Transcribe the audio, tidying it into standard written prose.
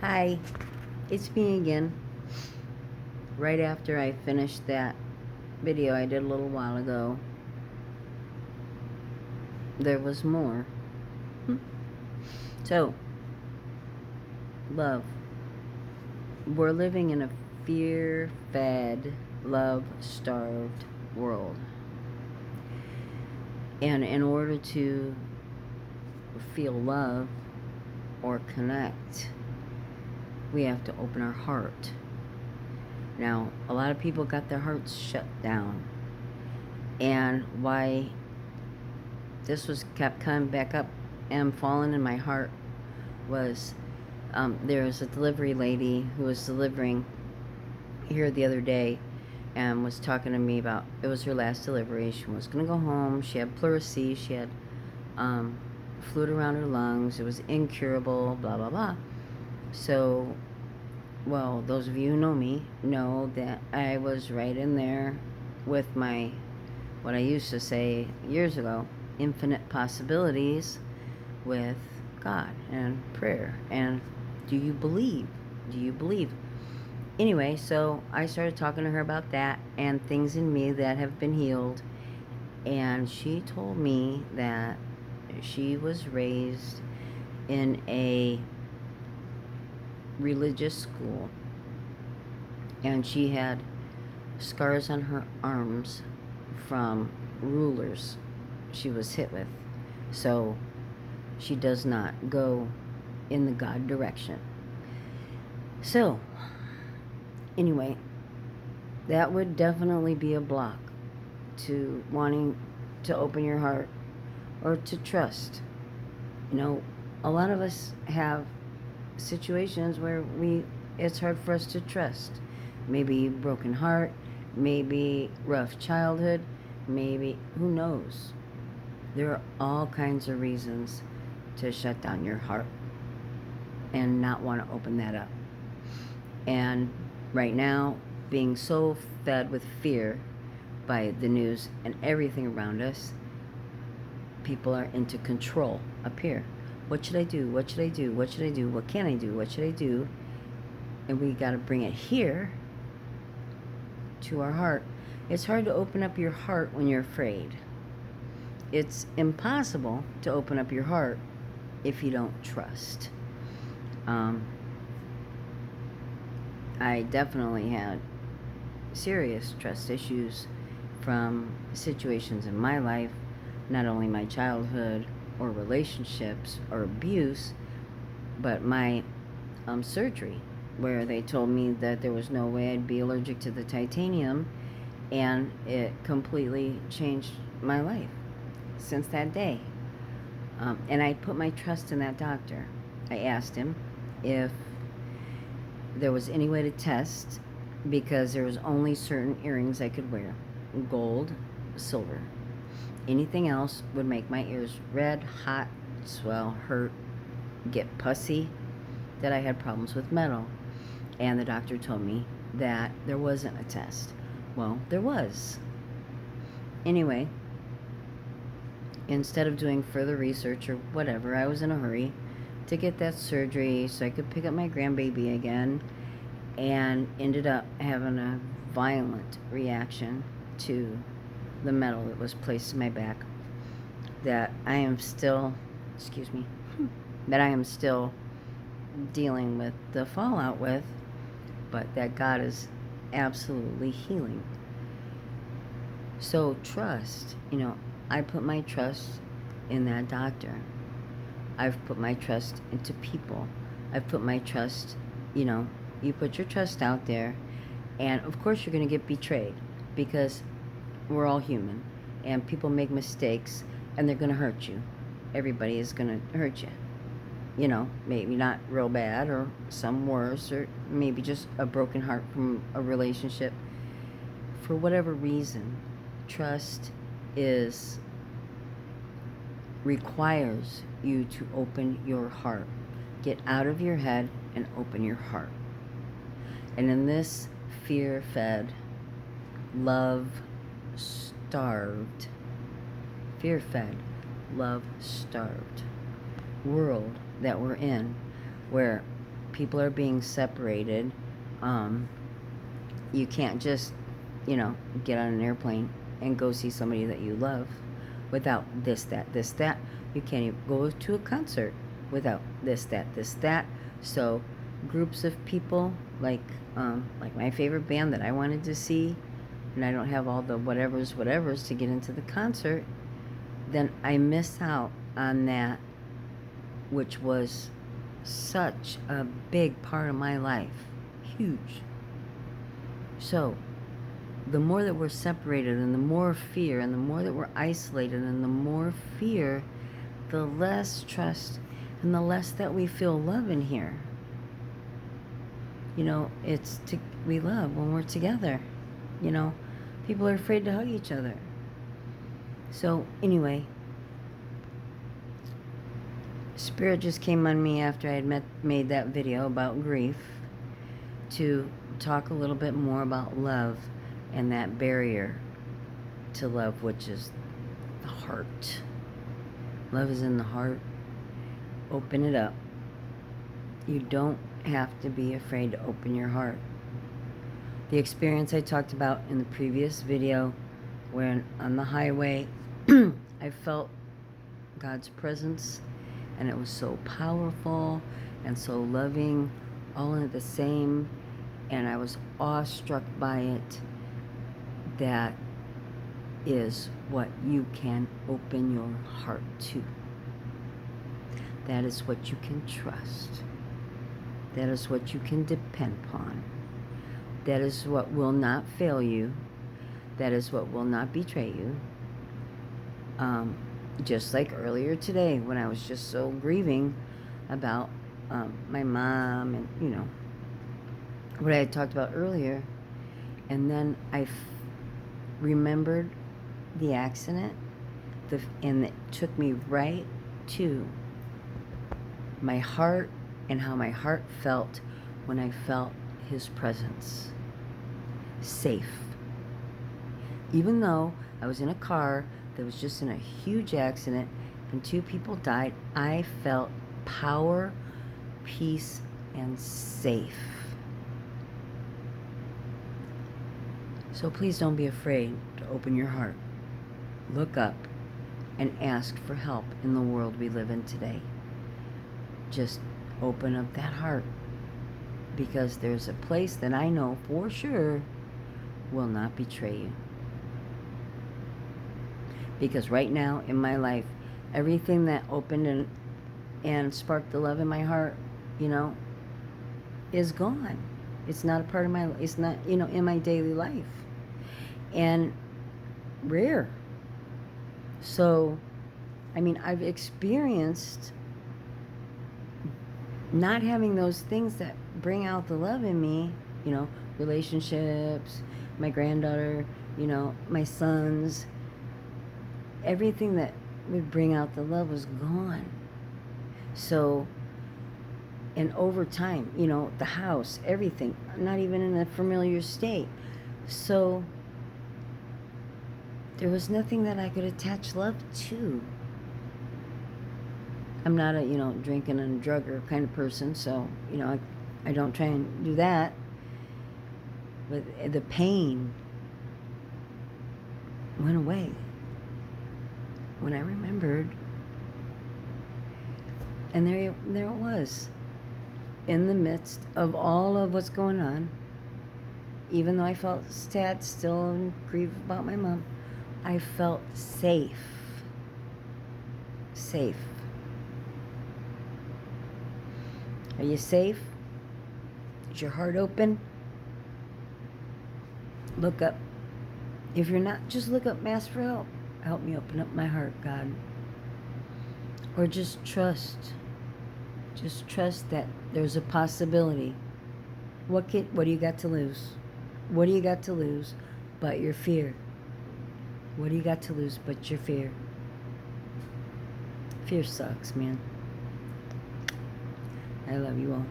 Hi, it's me again. Right after I finished that video I did a little while ago, there was more. So, love. We're living in a fear fed, love starved world. And in order to feel love or connect, we have to open our heart. Now, a lot of people got their hearts shut down. And why this was kept coming back up and falling in my heart was there was a delivery lady who was delivering here the other day and was talking to me about it was her last delivery. She was going to go home. She had pleurisy. She had fluid around her lungs. It was incurable, blah, blah, blah. So, well, those of you who know me know that I was right in there with my, what I used to say years ago, infinite possibilities with God and prayer. And do you believe? Do you believe? Anyway, so I started talking to her about that and things in me that have been healed. And she told me that she was raised in a religious school and she had scars on her arms from rulers she was hit with. So she does not go in the God direction. So, anyway, that would definitely be a block to wanting to open your heart or to trust. You know, a lot of us have situations where it's hard for us to trust. Maybe broken heart, maybe rough childhood, maybe, who knows? There are all kinds of reasons to shut down your heart and not want to open that up. And right now, being so fed with fear by the news and everything around us, people are into control up here. What should I do? What should I do? What should I do? What can I do? What should I do? And we got to bring it here to our heart. It's hard to open up your heart when you're afraid. It's impossible to open up your heart if you don't trust. I definitely had serious trust issues from situations in my life, not only my childhood or relationships or abuse, but my surgery, where they told me that there was no way I'd be allergic to the titanium, and it completely changed my life since that day. And I put my trust in that doctor. I asked him if there was any way to test, because there was only certain earrings I could wear, gold, silver. Anything else would make my ears red, hot, swell, hurt, get pussy, that I had problems with metal. And the doctor told me that there wasn't a test. Well, there was. Anyway, instead of doing further research or whatever, I was in a hurry to get that surgery so I could pick up my grandbaby again, and ended up having a violent reaction to the metal that was placed in my back that I am still, excuse me, that I am still dealing with the fallout with, but that God is absolutely healing. So trust, I put my trust in that doctor. I've put my trust into people. I've put my trust, you put your trust out there, and of course you're going to get betrayed, because we're all human, and people make mistakes, and they're going to hurt you. Everybody is going to hurt you. Maybe not real bad, or some worse, or maybe just a broken heart from a relationship. For whatever reason, trust requires you to open your heart. Get out of your head and open your heart. And in this fear-fed, love-starved, fear-fed, love-starved world that we're in, where people are being separated. You can't just, get on an airplane and go see somebody that you love without this, that, this, that. You can't even go to a concert without this, that, this, that. So groups of people, like my favorite band that I wanted to see, and I don't have all the whatevers to get into the concert, then I miss out on that, which was such a big part of my life. Huge. So, the more that we're separated, and the more fear, and the more that we're isolated, and the more fear, the less trust, and the less that we feel love in here. We love when we're together. People are afraid to hug each other. So, anyway, Spirit just came on me after I had made that video about grief to talk a little bit more about love and that barrier to love, which is the heart. Love is in the heart. Open it up. You don't have to be afraid to open your heart. The experience I talked about in the previous video, when on the highway, I felt God's presence, and it was so powerful and so loving, all in the same, and I was awestruck by it. That is what you can open your heart to. That is what you can trust. That is what you can depend upon. That is what will not fail you. That is what will not betray you. Just like earlier today, when I was just so grieving about my mom and, what I had talked about earlier. And then I remembered the accident, and it took me right to my heart and how my heart felt when I felt his presence. Safe. Even though I was in a car that was just in a huge accident and 2 people died, I felt power, peace, and safe. So please don't be afraid to open your heart. Look up and ask for help in the world we live in today. Just open up that heart, because there's a place that I know for sure will not betray you. Because right now in my life, everything that opened and sparked the love in my heart, is gone. It's not a part of it's not, in my daily life. And rare. So, I've experienced not having those things that bring out the love in me, relationships, my granddaughter, my sons. Everything that would bring out the love was gone. So, and over time, the house, everything, not even in a familiar state. So, there was nothing that I could attach love to. I'm not a, drinking and drugger kind of person, so, I don't try and do that. But the pain went away when I remembered. And there it was. In the midst of all of what's going on, even though I felt sad still and grief about my mom, I felt safe. Safe. Are you safe? Is your heart open? Look up. If you're not, just look up, ask for help. Help me open up my heart, God. Or just trust. Just trust that there's a possibility. What do you got to lose? What do you got to lose but your fear? What do you got to lose but your fear? Fear sucks, man. I love you all.